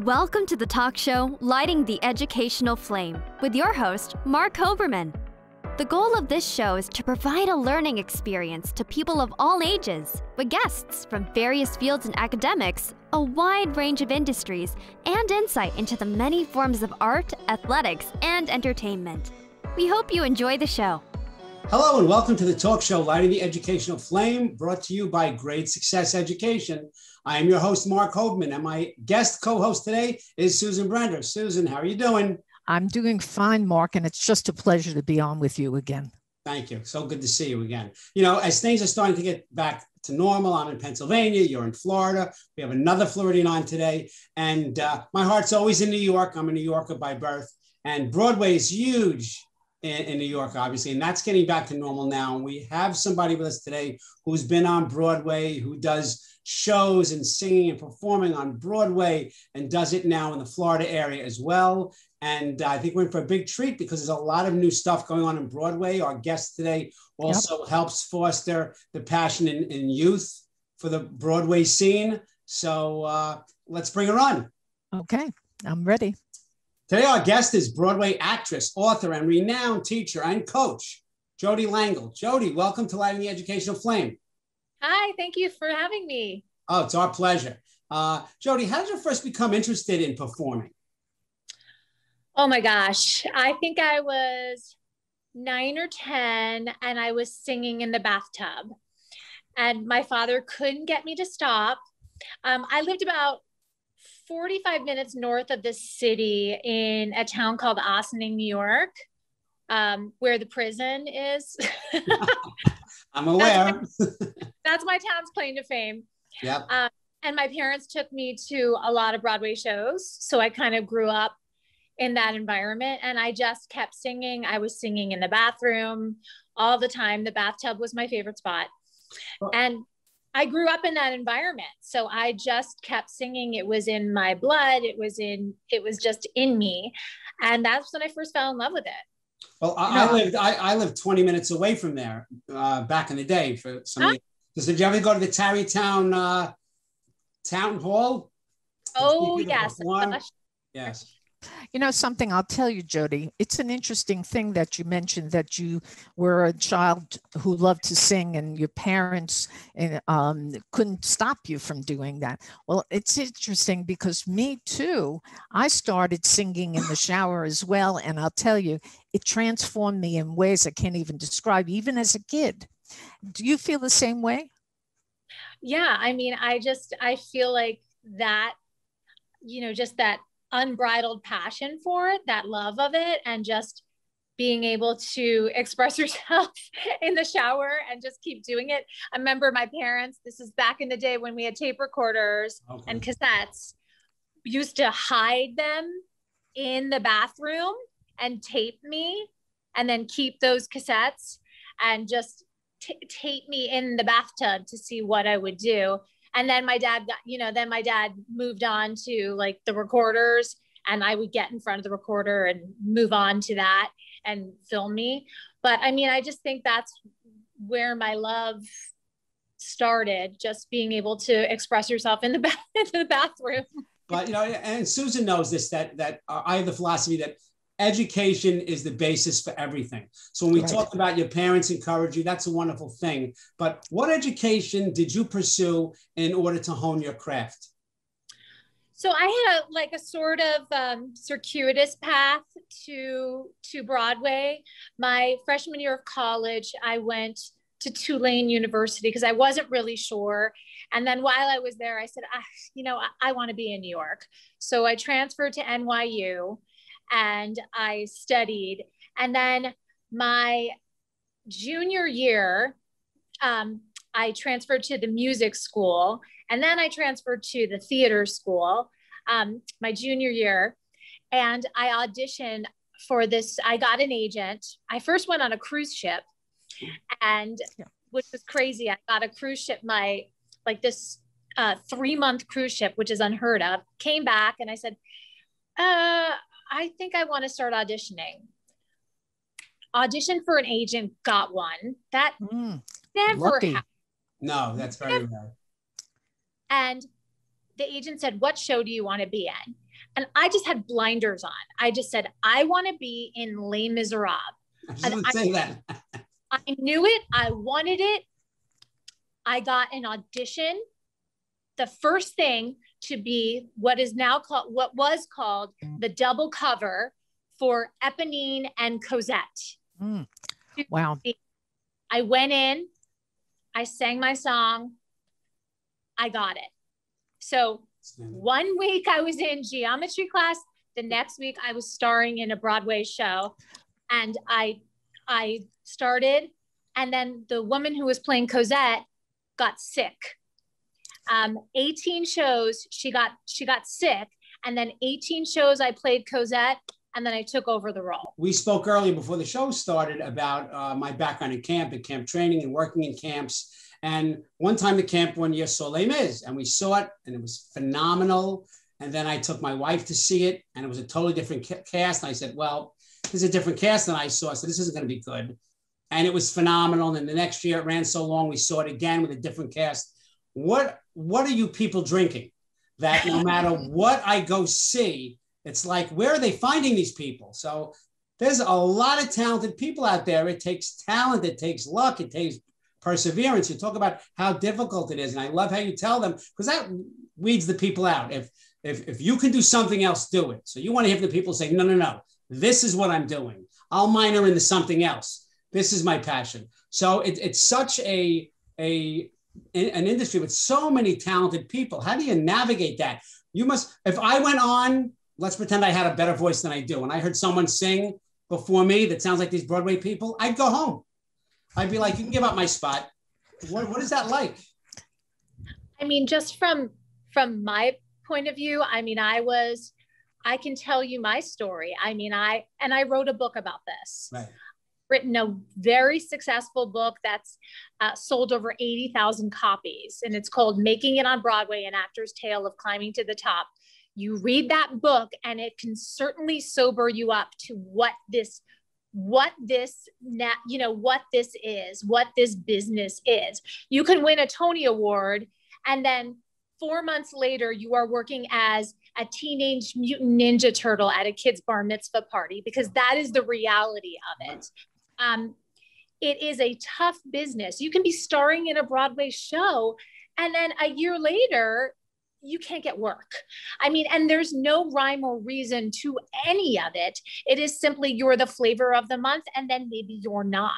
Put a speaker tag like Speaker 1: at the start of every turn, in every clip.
Speaker 1: Welcome to the talk show Lighting the Educational Flame with your host, Mark Hoberman. The goal of this show is to provide a learning experience to people of all ages, with guests from various fields and academics, a wide range of industries, and insight into the many forms of art, athletics, and entertainment. We hope you enjoy the show.
Speaker 2: Hello and welcome to the talk show Lighting the Educational Flame, brought to you by Great Success Education. I am your host, Mark Hoberman, and my guest co-host today is Susan Brender. Susan, how are you doing?
Speaker 3: I'm doing fine, Mark, and it's just a pleasure to be on with you again.
Speaker 2: Thank you. So good to see you again. You know, as things are starting to get back to normal, I'm in Pennsylvania, you're in Florida. We have another Floridian on today, and my heart's always in New York. I'm a New Yorker by birth, and Broadway is huge in New York, obviously, and that's getting back to normal now. And we have somebody with us today who's been on Broadway, who does shows and singing and performing on Broadway and does it now in the Florida area as well. And I think we're in for a big treat because there's a lot of new stuff going on in Broadway. Our guest today also helps foster the passion in youth for the Broadway scene. So let's bring her on.
Speaker 3: Okay, I'm ready.
Speaker 2: Today, our guest is Broadway actress, author, and renowned teacher and coach, Jodie Langel. Jodie, welcome to Lighting the Educational Flame.
Speaker 4: Hi, thank you for having me.
Speaker 2: Oh, it's our pleasure. Jodie, how did you first become interested in performing?
Speaker 4: Oh my gosh, I think I was 9 or 10 and I was singing in the bathtub. And my father couldn't get me to stop. I lived about 45 minutes north of the city in a town called Auditioning, New York, where the prison is.
Speaker 2: I'm aware.
Speaker 4: That's my town's claim to fame.
Speaker 2: Yep.
Speaker 4: And my parents took me to a lot of Broadway shows. So I kind of grew up in that environment and I just kept singing. I was singing in the bathroom all the time. The bathtub was my favorite spot. And I grew up in that environment. So I just kept singing. It was in my blood. It was just in me. And that's when I first fell in love with it.
Speaker 2: Well, I lived 20 minutes away from there back in the day for some years. Did you ever go to the Tarrytown Town Hall?
Speaker 4: Oh, yes.
Speaker 2: Yes.
Speaker 3: You know something, I'll tell you, Jodie, it's an interesting thing that you mentioned that you were a child who loved to sing and your parents couldn't stop you from doing that. Well, it's interesting because me too, I started singing in the shower as well. And I'll tell you, it transformed me in ways I can't even describe, even as a kid. Do you feel the same way?
Speaker 4: Yeah, I mean, I feel like that, just that unbridled passion for it, that love of it, and just being able to express yourself in the shower and just keep doing it. I remember my parents, this is back in the day when we had tape recorders and cassettes, used to hide them in the bathroom and tape me and then keep those cassettes and just tape me in the bathtub to see what I would do. And then my dad my dad moved on to like the recorders and I would get in front of the recorder and move on to that and film me. But I mean, I just think that's where my love started, just being able to express yourself in the bathroom.
Speaker 2: But, and Susan knows this, that I have the philosophy that education is the basis for everything. So when we talk about your parents encourage you, that's a wonderful thing. But what education did you pursue in order to hone your craft?
Speaker 4: So I had a sort of circuitous path to Broadway. My freshman year of college, I went to Tulane University because I wasn't really sure. And then while I was there, I said, I want to be in New York. So I transferred to NYU. And I studied. And then my junior year, I transferred to the music school. And then I transferred to the theater school my junior year. And I auditioned for this. I got an agent. I first went on a cruise ship, and which was crazy. I got a cruise ship, this 3-month cruise ship, which is unheard of. Came back and I said, I think I want to start auditioning. Auditioned for an agent, got one. That never happened.
Speaker 2: No, that's very rare.
Speaker 4: And the agent said, what show do you want to be in? And I just had blinders on. I just said, I want to be in Les Miserables.
Speaker 2: I was going to say that.
Speaker 4: I knew it. I wanted it. I got an audition. The first thing to be what was called the double cover for Eponine and Cosette.
Speaker 3: Wow.
Speaker 4: I went in, I sang my song, I got it. So 1 week I was in geometry class. The next week I was starring in a Broadway show, and I started, and then the woman who was playing Cosette got sick. 18 shows, she got sick, and then 18 shows I played Cosette, and then I took over the role.
Speaker 2: We spoke earlier before the show started about my background in camp training and working in camps. And one time the camp one year saw Les Mis, and we saw it, and it was phenomenal. And then I took my wife to see it, and it was a totally different cast. And I said, well, this is a different cast than I saw, so this isn't going to be good. And it was phenomenal. And then the next year it ran so long, we saw it again with a different cast. What are you people drinking that no matter what I go see, it's like, where are they finding these people? So there's a lot of talented people out there. It takes talent, it takes luck, it takes perseverance. You talk about how difficult it is. And I love how you tell them, because that weeds the people out. If you can do something else, do it. So you want to hear from the people saying, no, this is what I'm doing. I'll minor into something else. This is my passion. So it's such an industry with so many talented people. How do you navigate that? You must, if I went on, let's pretend I had a better voice than I do, and I heard someone sing before me that sounds like these Broadway people, I'd go home. I'd be like, you can give up my spot. What is that like?
Speaker 4: I mean, just from my point of view, I mean, I can tell you my story. I mean, I wrote a book about this.
Speaker 2: Right.
Speaker 4: Written a very successful book that's sold over 80,000 copies. And it's called Making It on Broadway, An Actor's Tale of Climbing to the Top. You read that book and it can certainly sober you up to what this is, what this business is. You can win a Tony Award, and then 4 months later, you are working as a teenage mutant ninja turtle at a kid's bar mitzvah party, because that is the reality of it. It is a tough business. You can be starring in a Broadway show, and then a year later, you can't get work. I mean, and there's no rhyme or reason to any of it. It is simply you're the flavor of the month, and then maybe you're not.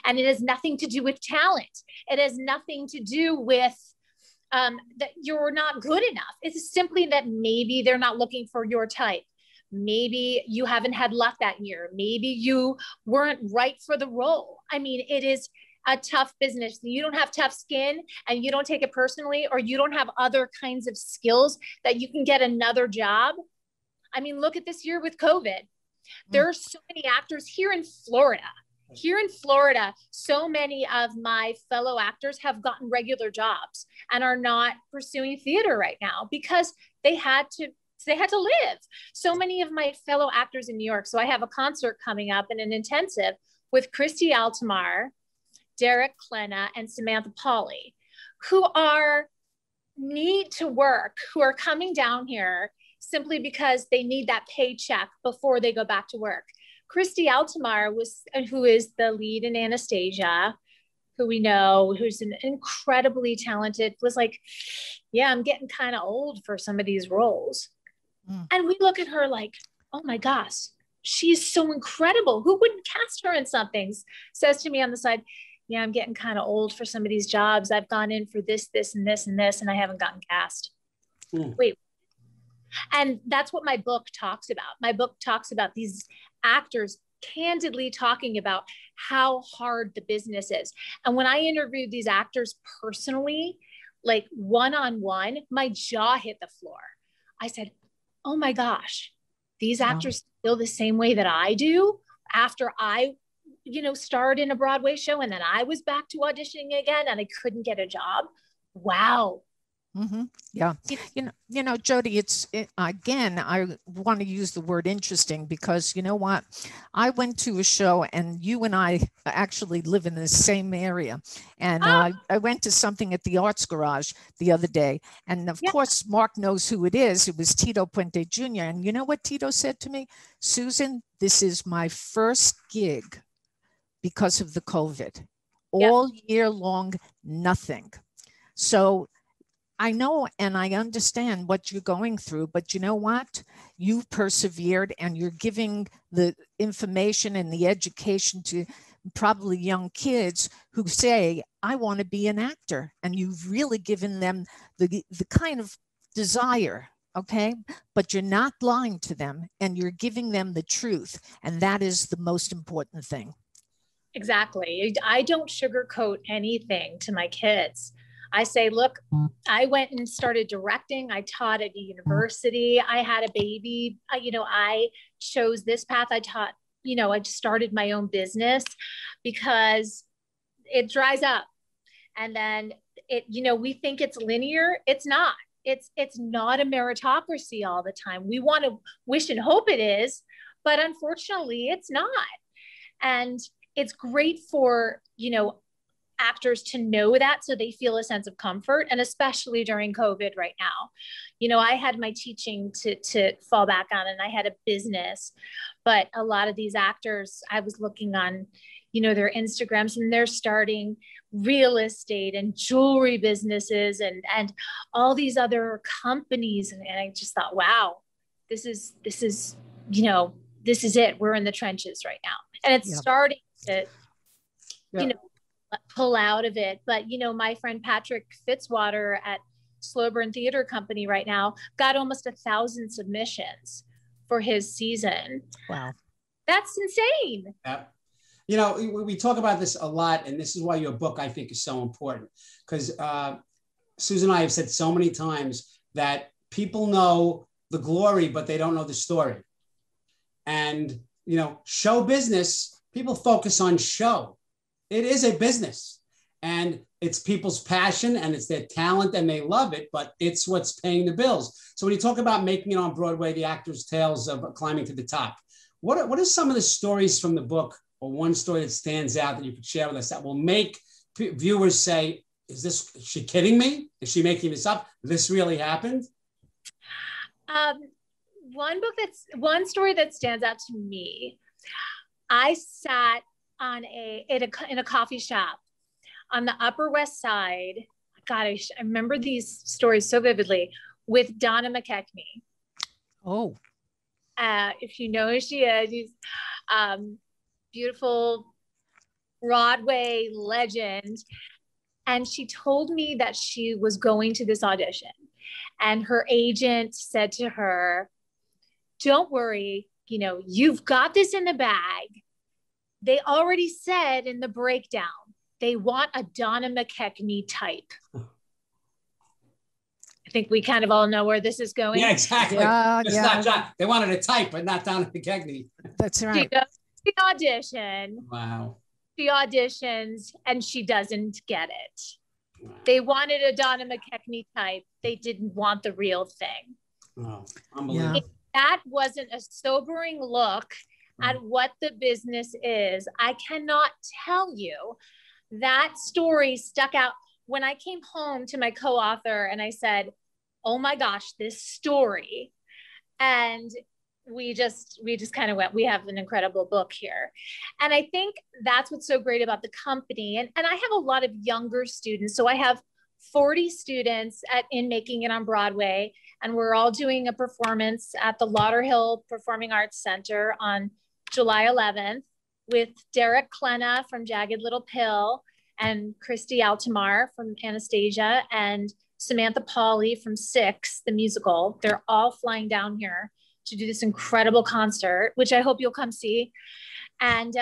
Speaker 4: And it has nothing to do with talent. It has nothing to do with that you're not good enough. It's simply that maybe they're not looking for your type. Maybe you haven't had luck that year. Maybe you weren't right for the role. I mean, it is a tough business. You don't have tough skin and you don't take it personally, or you don't have other kinds of skills that you can get another job. I mean, look at this year with COVID. There are so many actors here in Florida. So many of my fellow actors have gotten regular jobs and are not pursuing theater right now because they had to live. So many of my fellow actors in New York. So I have a concert coming up in an intensive with Christy Altomare, Derek Klena, and Samantha Pauly, who need to work, who are coming down here simply because they need that paycheck before they go back to work. Christy Altomare who is the lead in Anastasia, who we know, who's an incredibly talented, was like, yeah, I'm getting kind of old for some of these roles. And we look at her like, oh my gosh, she's so incredible. Who wouldn't cast her in something? Says to me on the side, yeah, I'm getting kind of old for some of these jobs. I've gone in for this, this, and this, and this, and I haven't gotten cast. Wait. And that's what my book talks about. My book talks about these actors candidly talking about how hard the business is. And when I interviewed these actors personally, like one-on-one, my jaw hit the floor. I said, oh my gosh, these actors feel the same way that I do after I, starred in a Broadway show and then I was back to auditioning again and I couldn't get a job. Wow.
Speaker 3: Mm-hmm. Yeah. Jodie, again, I want to use the word interesting because you know what? I went to a show and you and I actually live in the same area. And I went to something at the Arts Garage the other day. And of course, Mark knows who it is. It was Tito Puente Jr. And you know what Tito said to me? Susan, this is my first gig because of the COVID. All year long, nothing. So I know and I understand what you're going through, but you know what? You've persevered and you're giving the information and the education to probably young kids who say, I want to be an actor. And you've really given them the kind of desire, okay? But you're not lying to them and you're giving them the truth. And that is the most important thing.
Speaker 4: Exactly. I don't sugarcoat anything to my kids. I say, look, I went and started directing. I taught at a university. I had a baby. I chose this path. I just started my own business because it dries up. And then we think it's linear. It's not. It's not a meritocracy all the time. We want to wish and hope it is, but unfortunately it's not. And it's great for, actors to know that so they feel a sense of comfort, and especially during COVID right now. I had my teaching to fall back on and I had a business, but a lot of these actors, I was looking on, their Instagrams and they're starting real estate and jewelry businesses and all these other companies. And I just thought, wow, this is it. We're in the trenches right now. And it's starting to, pull out of it. But, my friend Patrick Fitzwater at Slow Burn Theater Company right now got almost 1,000 submissions for his season.
Speaker 3: Wow.
Speaker 4: That's insane.
Speaker 2: Yeah. We talk about this a lot, and this is why your book, I think, is so important. Because Susan and I have said so many times that people know the glory, but they don't know the story. And, show business, people focus on show. It is a business and it's people's passion and it's their talent and they love it, but it's what's paying the bills. So when you talk about making it on Broadway, the actor's tales of climbing to the top, what are some of the stories from the book or one story that stands out that you could share with us that will make viewers say, is she kidding me? Is she making this up? This really happened?
Speaker 4: One story that stands out to me. I sat in a coffee shop on the Upper West Side. God, I remember these stories so vividly, with Donna McKechnie.
Speaker 3: Oh.
Speaker 4: If you know who she is, she's beautiful Broadway legend. And she told me that she was going to this audition. And her agent said to her, don't worry, you've got this in the bag. They already said in the breakdown, they want a Donna McKechnie type. I think we kind of all know where this is going.
Speaker 2: Yeah, exactly.
Speaker 3: Yeah,
Speaker 2: Not John. They wanted a type, but not Donna McKechnie.
Speaker 3: That's right.
Speaker 4: She goes to the audition.
Speaker 2: Wow.
Speaker 4: She auditions and she doesn't get it.
Speaker 2: Wow.
Speaker 4: They wanted a Donna McKechnie type. They didn't want the real thing.
Speaker 2: Oh, unbelievable.
Speaker 4: If that wasn't a sobering look at what the business is, I cannot tell you. That story stuck out when I came home to my co-author and I said, oh my gosh, this story. And we just kind of went, we have an incredible book here. And I think that's what's so great about the company. And I have a lot of younger students. So I have 40 students in Making It on Broadway, and we're all doing a performance at the Lauderhill Performing Arts Center on July 11th with Derek Klena from Jagged Little Pill and Christy Altamar from Anastasia and Samantha Pauly from Six, the musical. They're all flying down here to do this incredible concert, which I hope you'll come see. And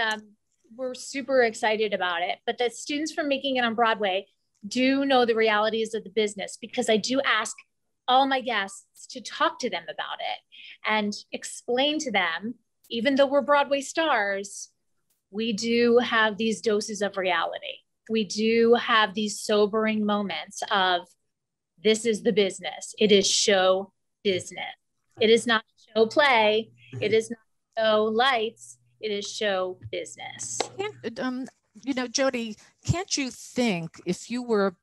Speaker 4: we're super excited about it. But the students from Making It on Broadway do know the realities of the business, because I do ask all my guests to talk to them about it and explain to them, even though we're Broadway stars, we do have these doses of reality. We do have these sobering moments of this is the business. It is show business. It is not show play. It is not show lights. It is show business.
Speaker 3: You know, Jodie, can't you think if you were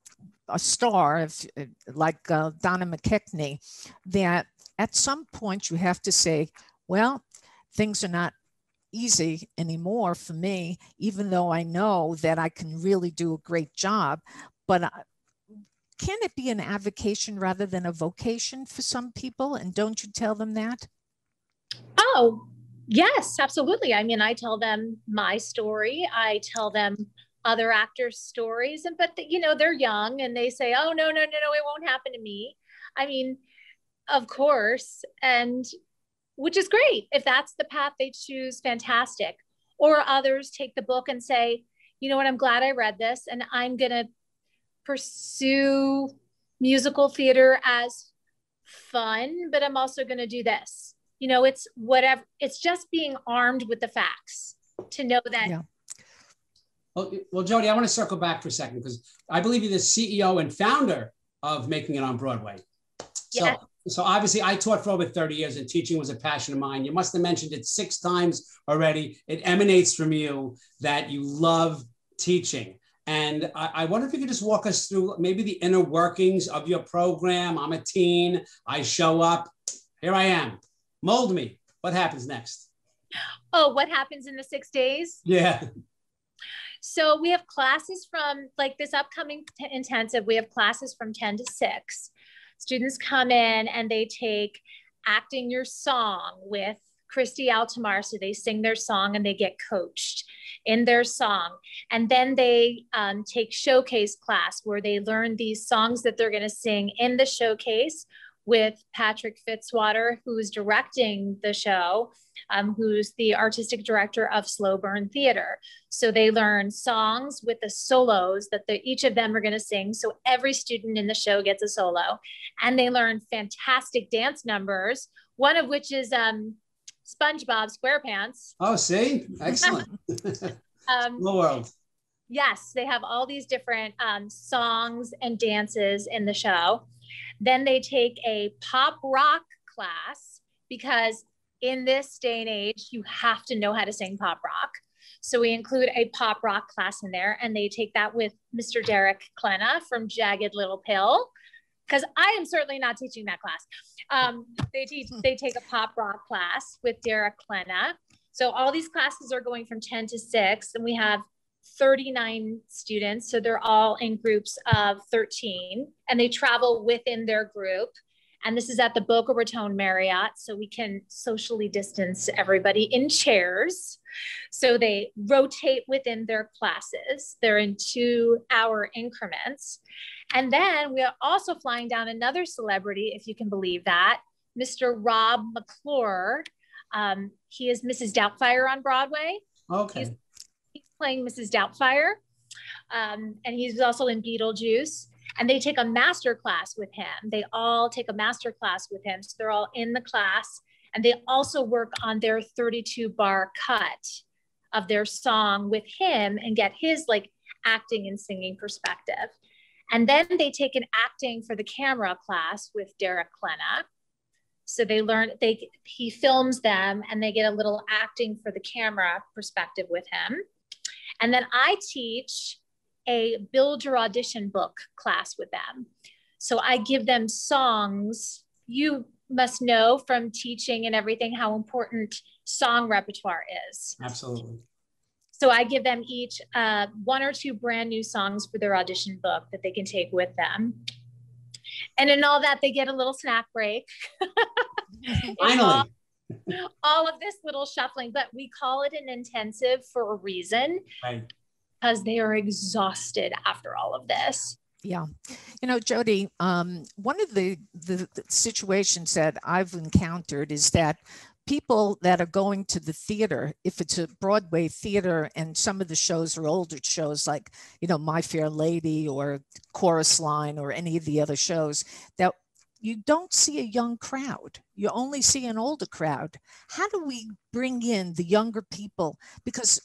Speaker 3: a star, like Donna McKechnie, that at some point you have to say, well, things are not easy anymore for me, even though I know that I can really do a great job. But can it be an avocation rather than a vocation for some people? And don't you tell them that?
Speaker 4: Oh, yes, absolutely. I mean, I tell them my story. I tell them other actors' stories, but you know, they're young and they say, oh, no, it won't happen to me. I mean, of course, and which is great. If that's the path they choose, fantastic. Or others take the book and say, you know what, I'm glad I read this and I'm going to pursue musical theater as fun, but I'm also going to do this. You know, it's whatever. It's just being armed with the facts to know that.
Speaker 3: Yeah.
Speaker 2: Well, Jodie, I want to circle back for a second because I believe you're the CEO and founder of Making It on Broadway.
Speaker 4: Yeah.
Speaker 2: So obviously I taught for over 30 years and teaching was a passion of mine. You must have mentioned it 6 times already. It emanates from you that you love teaching. And I wonder if you could just walk us through maybe the inner workings of your program. I'm a teen, I show up, here I am, mold me. What happens next?
Speaker 4: Oh, what happens in the 6 days?
Speaker 2: Yeah.
Speaker 4: So we have classes from like this upcoming intensive, we have classes from 10 to 6. Students come in and they take Acting Your Song with Christy Altamar. So they sing their song and they get coached in their song. And then they take showcase class where they learn these songs that they're going to sing in the showcase with Patrick Fitzwater, who's directing the show, who's the artistic director of Slow Burn Theater. So they learn songs with the solos that each of them are going to sing. So every student in the show gets a solo. And they learn fantastic dance numbers, one of which is SpongeBob SquarePants.
Speaker 2: Oh, see? Excellent. The world.
Speaker 4: Yes, they have all these different songs and dances in the show. Then they take a pop rock class because in this day and age, you have to know how to sing pop rock. So we include a pop rock class in there and they take that with Mr. Derek Klena from Jagged Little Pill, because I am certainly not teaching that class. They take a pop rock class with Derek Klena. So all these classes are going from 10 to 6 and we have 39 students. So they're all in groups of 13 and they travel within their group. And this is at the Boca Raton Marriott. So we can socially distance everybody in chairs. So they rotate within their classes. They're in 2-hour increments. And then we are also flying down another celebrity, if you can believe that, Mr. Rob McClure. He is Mrs. Doubtfire on Broadway.
Speaker 2: Okay.
Speaker 4: He's playing Mrs. Doubtfire. And he's also in Beetlejuice. And they take a master class with him. They all take a master class with him. So they're all in the class. And they also work on their 32-bar cut of their song with him and get his like acting and singing perspective. And then they take an acting for the camera class with Derek Klena. So they learn, he films them and they get a little acting for the camera perspective with him. And then I teach a build your audition book class with them. So I give them songs. You must know from teaching and everything how important song repertoire is.
Speaker 2: Absolutely.
Speaker 4: So I give them each 1 or 2 brand new songs for their audition book that they can take with them. And in all that, they get a little snack break.
Speaker 2: Finally.
Speaker 4: all of this little shuffling, but we call it an intensive for a reason.
Speaker 2: Right.
Speaker 4: Because they are exhausted after all of this.
Speaker 3: Yeah. You know, Jodie, one of the situations that I've encountered is that people that are going to the theater, if it's a Broadway theater and some of the shows are older shows like, you know, My Fair Lady or Chorus Line or any of the other shows, that you don't see a young crowd. You only see an older crowd. How do we bring in the younger people? Because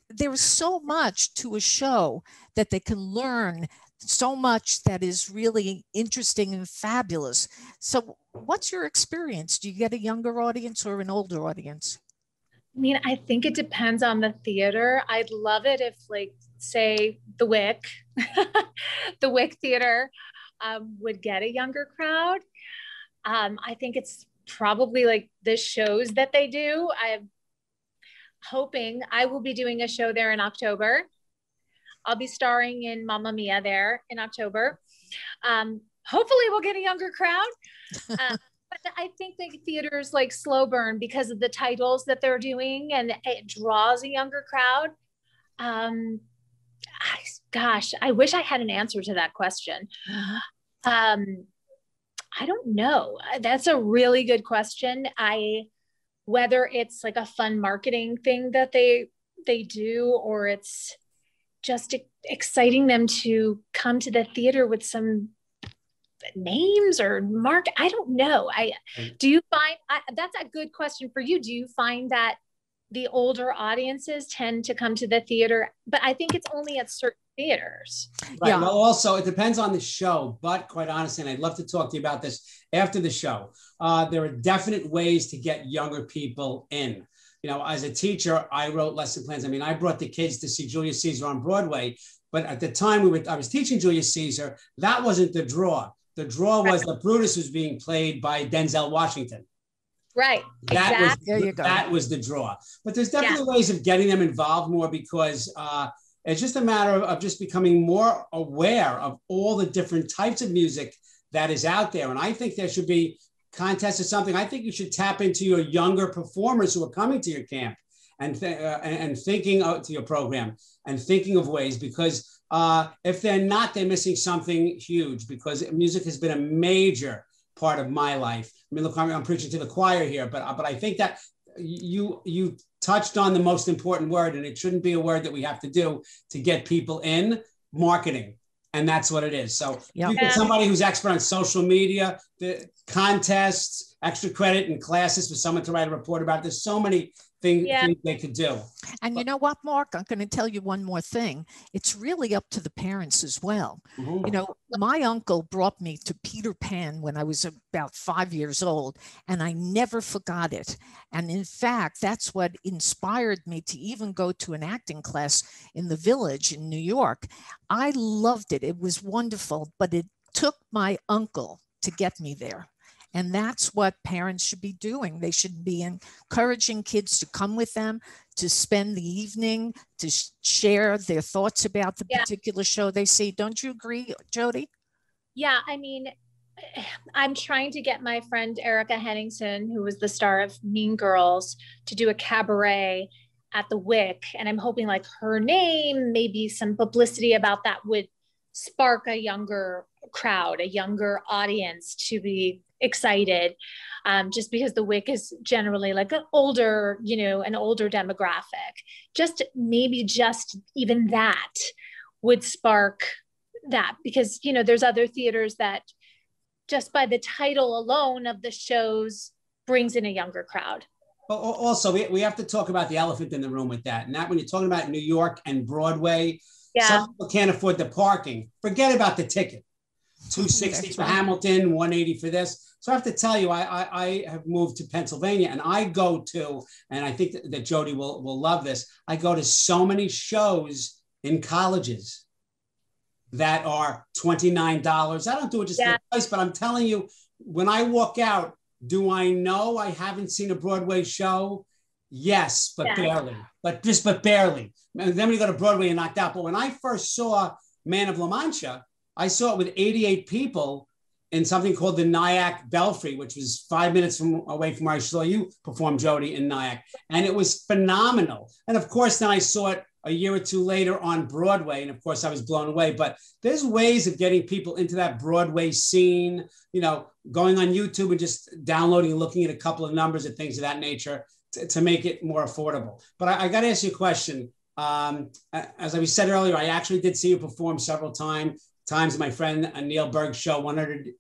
Speaker 3: there is so much to a show that they can learn so much that is really interesting and fabulous. So what's your experience? Do you get a younger audience or an older audience?
Speaker 4: I mean, I think it depends on the theater. I'd love it if, like, say, the Wick, the Wick Theater would get a younger crowd. I think it's probably like the shows that they do. I'm hoping I will be doing a show there in October. I'll be starring in Mamma Mia there in October. Hopefully we'll get a younger crowd. But I think the theaters like slow burn because of the titles that they're doing, and it draws a younger crowd. Gosh, I wish I had an answer to that question. I don't know. That's a really good question. Whether it's like a fun marketing thing that they do, or it's just exciting them to come to the theater with some names or mark. I don't know. Do you find that's a good question for you? Do you find that the older audiences tend to come to the theater? But I think it's only at certain theaters.
Speaker 2: Right. Yeah. Well, also it depends on the show, but quite honestly, and I'd love to talk to you about this after the show. There are definite ways to get younger people in. You know, as a teacher, I wrote lesson plans. I mean, I brought the kids to see Julius Caesar on Broadway, but at the time I was teaching Julius Caesar, that wasn't the draw. The draw was that Brutus was being played by Denzel Washington.
Speaker 4: Right.
Speaker 2: That was the draw. But there's definitely ways of getting them involved more, because it's just a matter of just becoming more aware of all the different types of music that is out there. And I think there should be contests or something. I think you should tap into your younger performers who are coming to your camp and thinking to your program and thinking of ways, because if they're not, they're missing something huge, because music has been a major part of my life. I mean, look, I'm preaching to the choir here, but I think that you touched on the most important word, and it shouldn't be a word that we have to do to get people in: marketing. And that's what it is. So you get somebody who's expert on social media, the contests, extra credit and classes for someone to write a report about. There's so many things they could do.
Speaker 3: And you know what, Mark, I'm going to tell you one more thing. It's really up to the parents as well. Mm-hmm. You know, my uncle brought me to Peter Pan when I was about 5 years old, and I never forgot it. And in fact, that's what inspired me to even go to an acting class in the Village in New York. I loved it. It was wonderful, but it took my uncle to get me there. And that's what parents should be doing. They should be encouraging kids to come with them, to spend the evening, to share their thoughts about the particular show they see. Don't you agree, Jodie?
Speaker 4: Yeah, I mean, I'm trying to get my friend Erica Henningsen, who was the star of Mean Girls, to do a cabaret at the Wick. And I'm hoping like her name, maybe some publicity about that would spark a younger crowd, a younger audience to be excited, just because the Wick is generally like an older demographic. Just even that would spark that, because, you know, there's other theaters that just by the title alone of the shows brings in a younger crowd.
Speaker 2: Also, we have to talk about the elephant in the room with that. And that when you're talking about New York and Broadway, some people can't afford the parking. Forget about the ticket. $260 for Hamilton, $180 for this. So I have to tell you, I have moved to Pennsylvania, and I go to, and I think that Jodie will love this, I go to so many shows in colleges that are $29. I don't do it just for the price, but I'm telling you, when I walk out, do I know I haven't seen a Broadway show? Yes, but barely. But barely. And then when you go to Broadway, you're knocked out. But when I first saw Man of La Mancha, I saw it with 88 people in something called the Nyack Belfry, which was 5 minutes away from where I saw you perform, Jodie, in Nyack. And it was phenomenal. And of course, then I saw it a year or two later on Broadway. And of course, I was blown away. But there's ways of getting people into that Broadway scene, you know, going on YouTube and just downloading and looking at a couple of numbers and things of that nature to make it more affordable. But I got to ask you a question. As I said earlier, I actually did see you perform several times. My friend Neil Berg's show, 100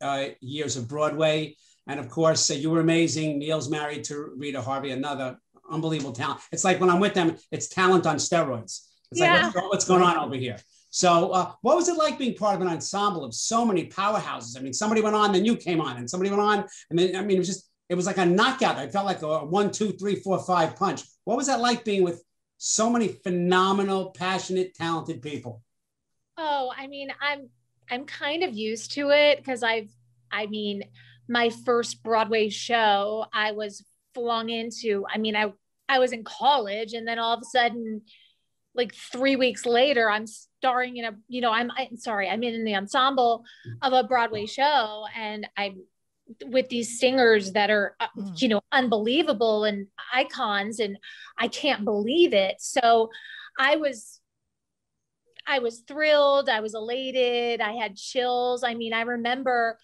Speaker 2: Years of Broadway. And of course, you were amazing. Neil's married to Rita Harvey, another unbelievable talent. It's like when I'm with them, it's talent on steroids. It's like, what's going on over here? So what was it like being part of an ensemble of so many powerhouses? I mean, somebody went on, then you came on, and somebody went on, and then, I mean, it was like a knockout. I felt like a 1, 2, 3, 4, 5 punch. What was that like being with so many phenomenal, passionate, talented people?
Speaker 4: Oh, I mean, I'm kind of used to it because my first Broadway show, I was flung into, I was in college, and then all of a sudden, like 3 weeks later, I'm starring in I'm in the ensemble of a Broadway show, and I'm with these singers that are, unbelievable and icons, and I can't believe it. So I was thrilled. I was elated. I had chills. I mean, I remember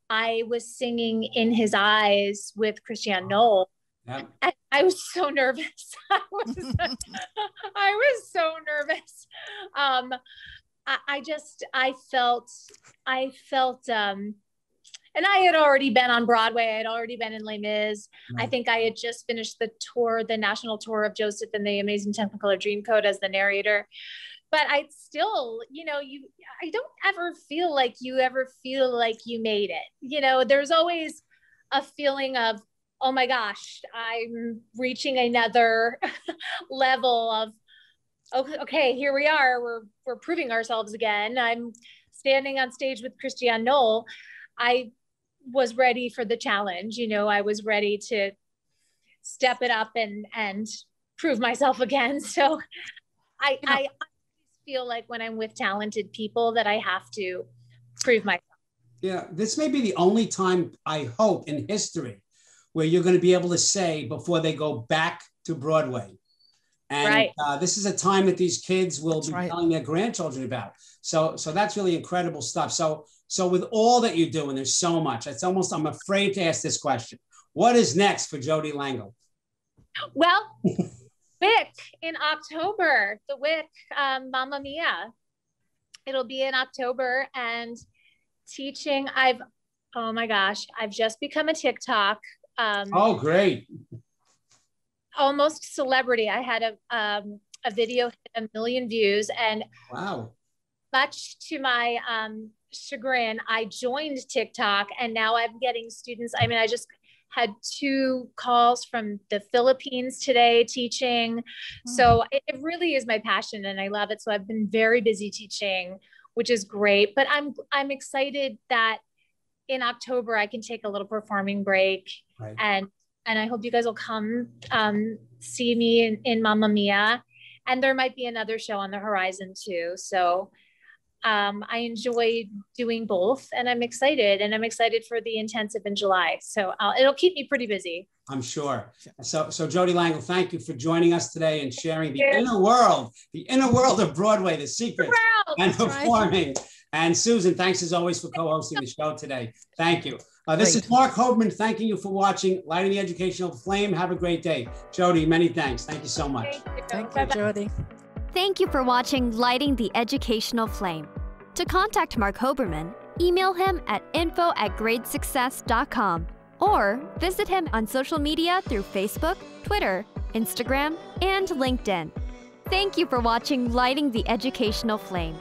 Speaker 4: I was singing In His Eyes with Christiane Knoll.
Speaker 2: Yeah.
Speaker 4: And I was so nervous. I was so nervous. I felt, and I had already been on Broadway. I had already been in Les Mis. Right. I think I had just finished the national tour of Joseph and the Amazing Technicolor Dreamcoat as the narrator. But I still, I don't ever feel like you made it. There's always a feeling of, oh my gosh, I'm reaching another level of, okay, here we are. We're proving ourselves again. I'm standing on stage with Christiane Knoll. I was ready for the challenge. I was ready to step it up and prove myself again. So I feel like when I'm with talented people that I have to prove myself.
Speaker 2: Yeah, this may be the only time, I hope, in history where you're going to be able to say before they go back to Broadway. And
Speaker 4: right.
Speaker 2: This is a time that these kids will be telling their grandchildren about. So that's really incredible stuff. So with all that you do, and there's so much, I'm afraid to ask this question. What is next for Jodie Langel?
Speaker 4: Well, WIC in October, the WIC, Mamma Mia. It'll be in October, and teaching. Oh my gosh, I've just become a TikTok.
Speaker 2: Oh, great.
Speaker 4: Almost celebrity. I had a video hit 1 million views, and
Speaker 2: wow.
Speaker 4: Much to my chagrin, I joined TikTok, and now I'm getting students. I mean, I just had 2 calls from the Philippines today teaching. So it really is my passion, and I love it. So I've been very busy teaching, which is great. But I'm excited that in October I can take a little performing break, right. and I hope you guys will come see me in Mamma Mia, and there might be another show on the horizon too. So I enjoy doing both, and I'm excited for the intensive in July. So it'll keep me pretty busy.
Speaker 2: I'm sure. So Jodie Langel, thank you for joining us today and sharing the inner world of Broadway, the secrets and performing. Right. And Susan, thanks as always for co-hosting the show today. Thank you. This is Mark Hoberman thanking you for watching Lighting the Educational Flame. Have a great day. Jodie, many thanks. Thank you so much.
Speaker 3: Thank you, Jodie.
Speaker 1: Thank you for watching Lighting the Educational Flame. To contact Mark Hoberman, email him at info@gradesuccess.com or visit him on social media through Facebook, Twitter, Instagram, and LinkedIn. Thank you for watching Lighting the Educational Flame.